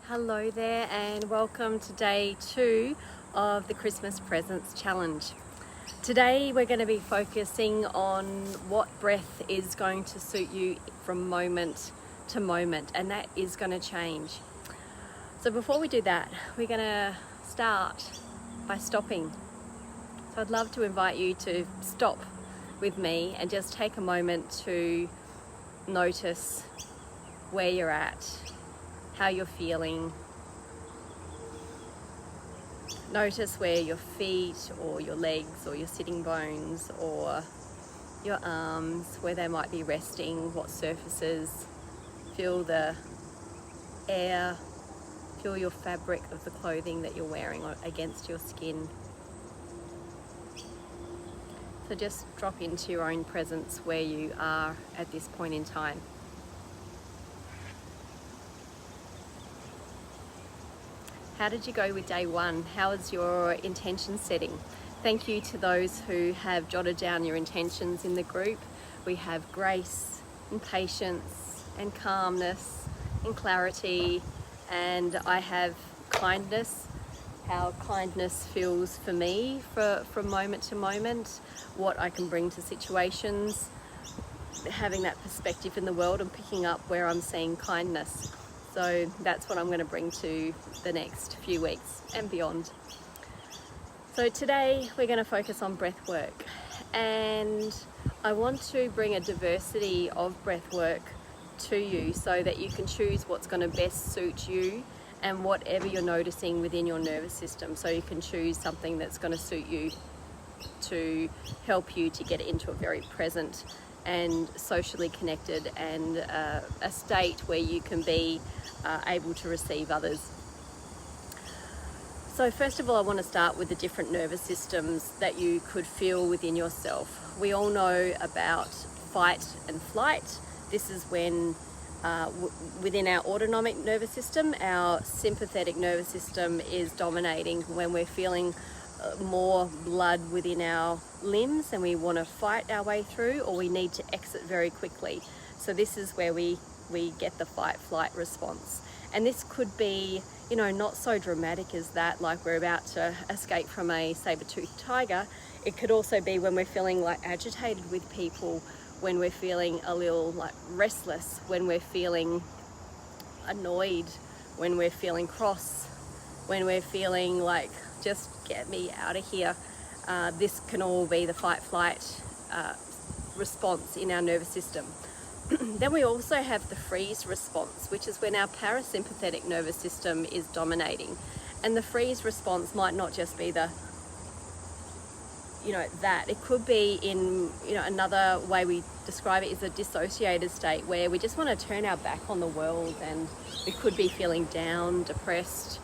Hello there and welcome to day 2 of the Christmas Presents Challenge. Today we're going to be focusing on what breath is going to suit you from moment to moment, and that is going to change. So before we do that, we're going to start by stopping. So I'd love to invite you to stop with me and just take a moment to notice where you're at, how you're feeling. Notice where your feet or your legs or your sitting bones or your arms, where they might be resting, what surfaces. Feel the air, feel your fabric of the clothing that you're wearing against your skin. So just drop into your own presence where you are at this point in time. How did you go with day 1? How is your intention setting? Thank you to those who have jotted down your intentions in the group. We have grace and patience and calmness and clarity, and I have kindness. How kindness feels for me from moment to moment, what I can bring to situations, having that perspective in the world and picking up where I'm seeing kindness. So that's what I'm going to bring to the next few weeks and beyond. So today we're going to focus on breath work, and I want to bring a diversity of breath work to you so that you can choose what's going to best suit you and whatever you're noticing within your nervous system. So you can choose something that's going to suit you to help you to get into a very present and socially connected and a state where you can be able to receive others. So first of all, I want to start with the different nervous systems that you could feel within yourself. We all know about fight and flight. This is when within our autonomic nervous system, our sympathetic nervous system is dominating when we're feeling more blood within our limbs and we want to fight our way through, or we need to exit very quickly. So this is where we get the fight-flight response. And this could be, not so dramatic as that, like we're about to escape from a saber-toothed tiger. It could also be when we're feeling like agitated with people, when we're feeling a little like restless, when we're feeling annoyed, when we're feeling cross, when we're feeling like, just get me out of here. This can all be the fight-flight response in our nervous system. Then we also have the freeze response, which is when our parasympathetic nervous system is dominating. And the freeze response might not just be that. It could be in, another way we describe it is a dissociated state where we just want to turn our back on the world, and we could be feeling down, depressed,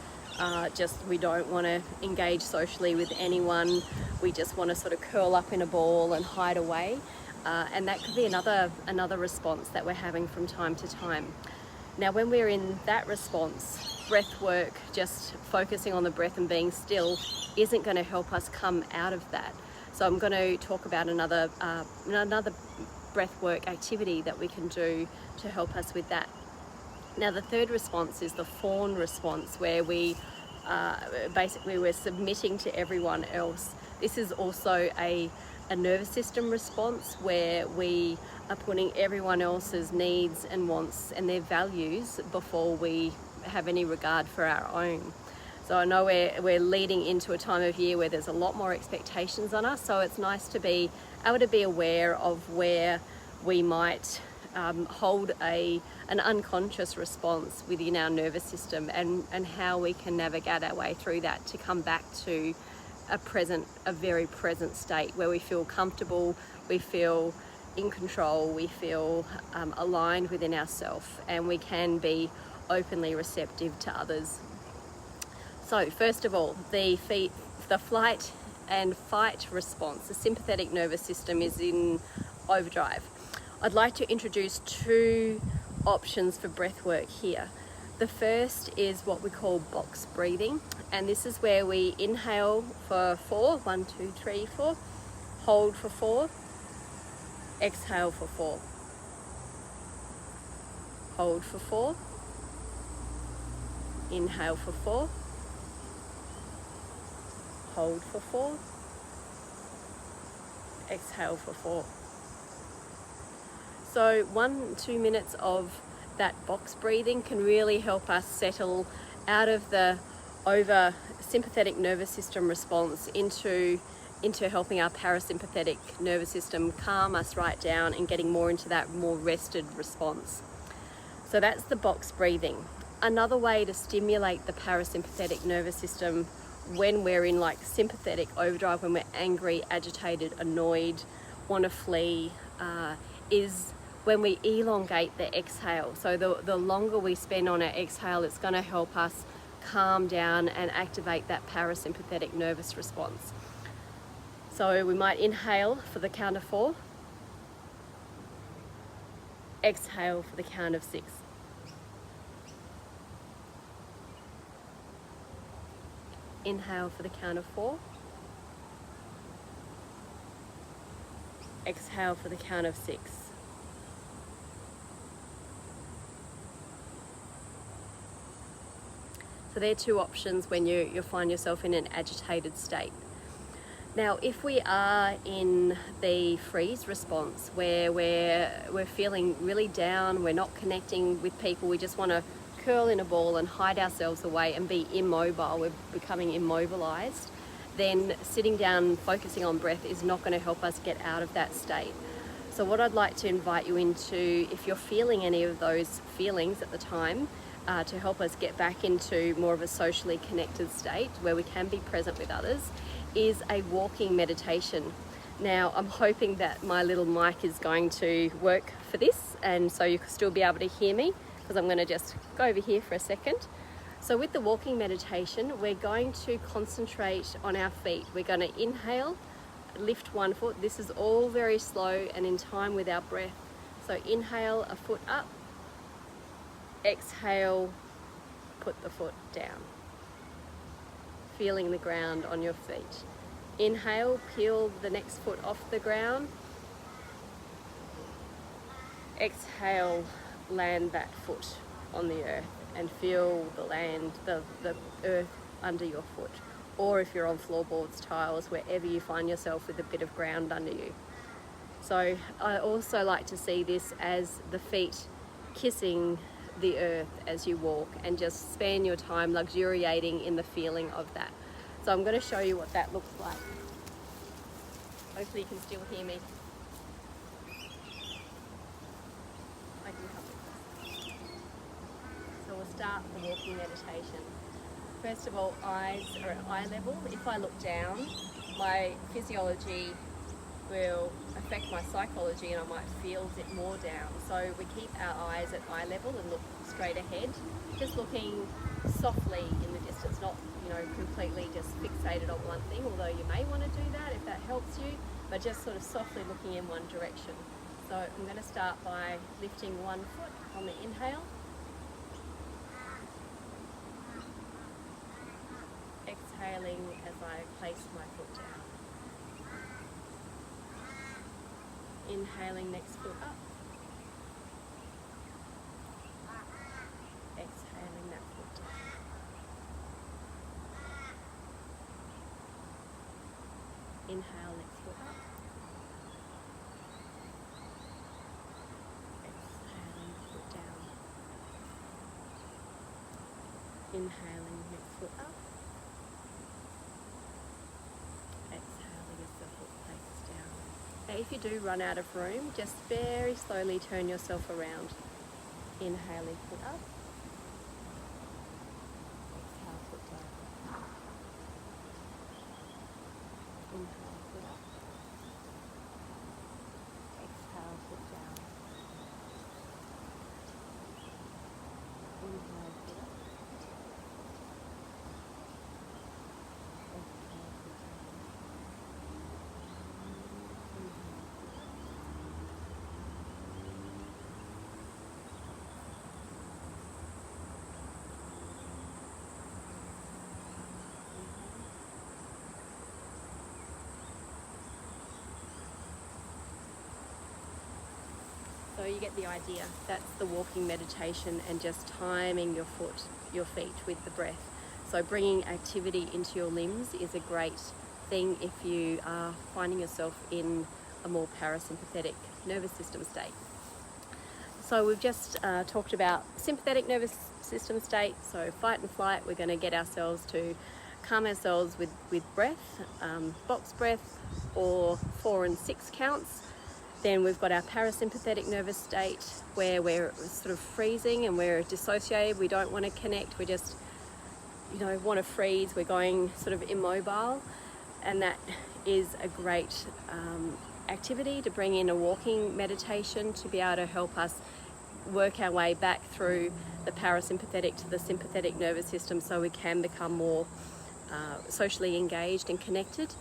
we don't want to engage socially with anyone. We just want to sort of curl up in a ball and hide away. And that could be another response that we're having from time to time. Now, when we're in that response, breath work, just focusing on the breath and being still, isn't going to help us come out of that. So I'm going to talk about another breath work activity that we can do to help us with that. Now, the third response is the fawn response, where we're submitting to everyone else. This is also a nervous system response where we are putting everyone else's needs and wants and their values before we have any regard for our own. So I know we're leading into a time of year where there's a lot more expectations on us, so it's nice to be able to be aware of where we might hold an unconscious response within our nervous system, and how we can navigate our way through that to come back to a very present state where we feel comfortable, we feel in control, we feel aligned within ourselves, and we can be openly receptive to others. So first of all, the flight and fight response, the sympathetic nervous system is in overdrive. I'd like to introduce 2 options for breath work here. The first is what we call box breathing, and this is where we inhale for 4, 1, 2, 3, 4, hold for 4, exhale for 4, hold for 4, Inhale for 4. Hold for 4. Exhale for 4. So 1-2 minutes of that box breathing can really help us settle out of the over sympathetic nervous system response into helping our parasympathetic nervous system calm us right down and getting more into that more rested response. So that's the box breathing. Another way to stimulate the parasympathetic nervous system when we're in like sympathetic overdrive, when we're angry, agitated, annoyed, want to flee, is when we elongate the exhale. So the longer we spend on our exhale, it's going to help us calm down and activate that parasympathetic nervous response. So we might inhale for the count of 4, exhale for the count of 6. Inhale for the count of 4, exhale for the count of 6. So there are 2 options when you find yourself in an agitated state. Now, if we are in the freeze response where we're feeling really down, we're not connecting with people, we just want to curl in a ball and hide ourselves away and be immobile, we're becoming immobilized, then sitting down, focusing on breath is not going to help us get out of that state. So what I'd like to invite you into, if you're feeling any of those feelings at the time, to help us get back into more of a socially connected state where we can be present with others, is a walking meditation. Now, I'm hoping that my little mic is going to work for this, and so you can still be able to hear me, because I'm going to just go over here for a second. So with the walking meditation, we're going to concentrate on our feet. We're going to inhale, lift one foot. This is all very slow and in time with our breath. So inhale, a foot up. Exhale, put the foot down. Feeling the ground on your feet. Inhale, peel the next foot off the ground. Exhale, land that foot on the earth and feel the land, the earth under your foot. Or if you're on floorboards, tiles, wherever you find yourself with a bit of ground under you. So I also like to see this as the feet kissing the earth as you walk, and just spend your time luxuriating in the feeling of that. So I'm going to show you what that looks like. Hopefully you can still hear me. I can come with this. So we'll start the walking meditation. First of all, eyes are at eye level. If I look down, my physiology will affect my psychology and I might feel it more down. So we keep our eyes at eye level and look straight ahead, just looking softly in the distance, not completely just fixated on one thing, although you may want to do that if that helps you, but just sort of softly looking in one direction. So I'm going to start by lifting one foot on the inhale, exhaling as I place my foot down. Inhaling, next foot up. Exhaling that foot down. Inhale, next foot up. Exhaling, foot down. Inhaling, next foot up. Exhaling as the foot places down. If you do run out of room, just very slowly turn yourself around. Inhaling, foot up. Exhale, foot down. Inhale, foot up. Exhale, foot down. Inhale, foot up. you get the idea. That's the walking meditation, and just timing your feet with the breath. So bringing activity into your limbs is a great thing if you are finding yourself in a more parasympathetic nervous system state. So we've just talked about sympathetic nervous system state, so fight and flight. We're going to get ourselves to calm ourselves with breath, box breath, or 4 and 6 counts. Then we've got our parasympathetic nervous state, where we're sort of freezing and we're dissociated. We don't want to connect. We just, want to freeze. We're going sort of immobile, and that is a great activity to bring in a walking meditation to be able to help us work our way back through the parasympathetic to the sympathetic nervous system, so we can become more socially engaged and connected.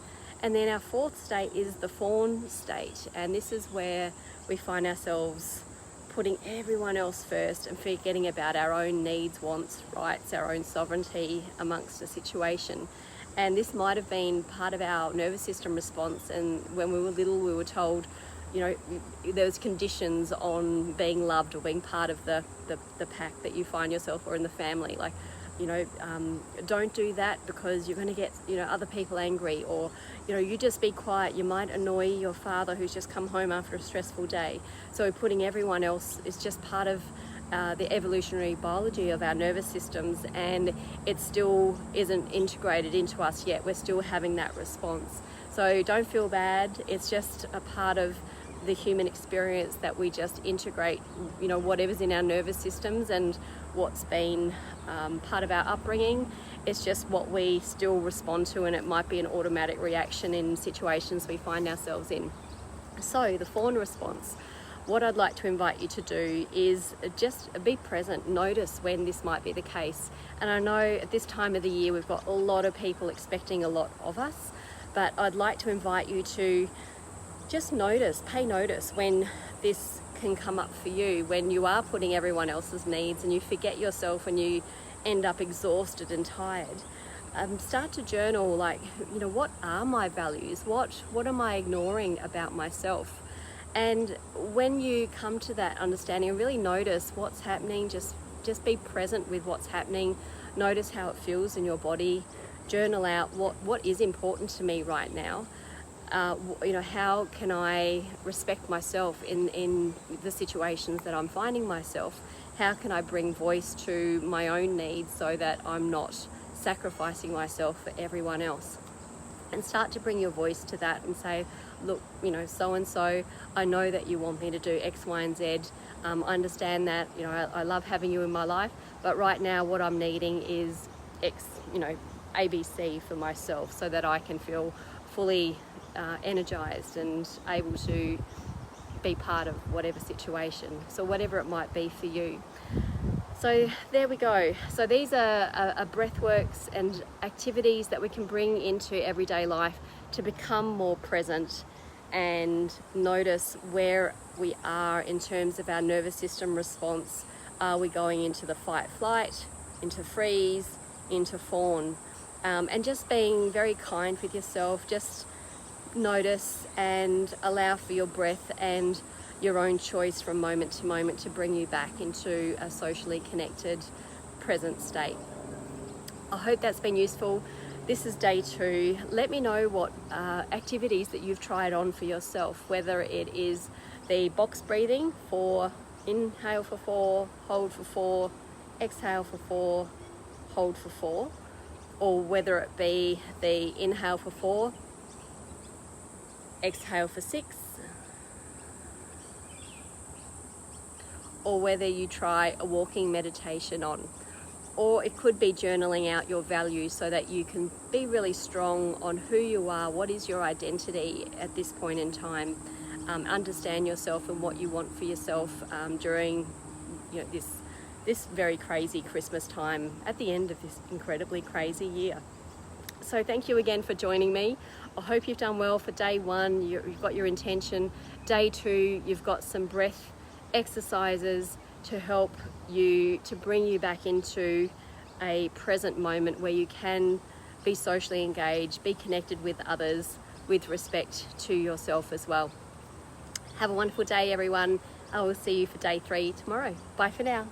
And then our 4th state is the fawn state, and this is where we find ourselves putting everyone else first and forgetting about our own needs, wants, rights, our own sovereignty amongst a situation. And this might have been part of our nervous system response, and when we were little we were told, there's conditions on being loved or being part of the pack that you find yourself, or in the family, like, don't do that because you're going to get, other people angry, or, you just be quiet, you might annoy your father who's just come home after a stressful day. So putting everyone else is just part of the evolutionary biology of our nervous systems, and it still isn't integrated into us yet. We're still having that response. So don't feel bad. It's just a part of the human experience that we just integrate, whatever's in our nervous systems and what's been part of our upbringing. It's just what we still respond to, and it might be an automatic reaction in situations we find ourselves in. So the fawn response, what I'd like to invite you to do is just be present, notice when this might be the case. And I know at this time of the year we've got a lot of people expecting a lot of us, but I'd like to invite you to just pay notice when this can come up for you, when you are putting everyone else's needs and you forget yourself and you end up exhausted and tired. Start to journal, like, what are my values? What am I ignoring about myself? And when you come to that understanding, really notice what's happening. Just be present with what's happening. Notice how it feels in your body. Journal out what is important to me right now. How can I respect myself in the situations that I'm finding myself? How can I bring voice to my own needs so that I'm not sacrificing myself for everyone else? And start to bring your voice to that and say, look, so-and-so, I know that you want me to do X, Y, and Z. I understand that, I love having you in my life, but right now what I'm needing is X, ABC for myself, so that I can feel fully energized and able to be part of whatever situation, so whatever it might be for you. So there we go. So these are breathworks and activities that we can bring into everyday life to become more present and notice where we are in terms of our nervous system response. Are we going into the fight flight, into freeze, into fawn? And just being very kind with yourself. Just notice and allow for your breath and your own choice from moment to moment to bring you back into a socially connected present state. I hope that's been useful. This is day 2. Let me know what activities that you've tried on for yourself, whether it is the box breathing for inhale for 4, hold for 4, exhale for 4, hold for 4, or whether it be the inhale for 4, exhale for 6, or whether you try a walking meditation on. Or it could be journaling out your values so that you can be really strong on who you are, what is your identity at this point in time, understand yourself and what you want for yourself during this very crazy Christmas time at the end of this incredibly crazy year. So thank you again for joining me. I hope you've done well for day 1. You've got your intention. Day 2, you've got some breath exercises to help you, to bring you back into a present moment where you can be socially engaged, be connected with others with respect to yourself as well. Have a wonderful day, everyone. I will see you for day 3 tomorrow. Bye for now.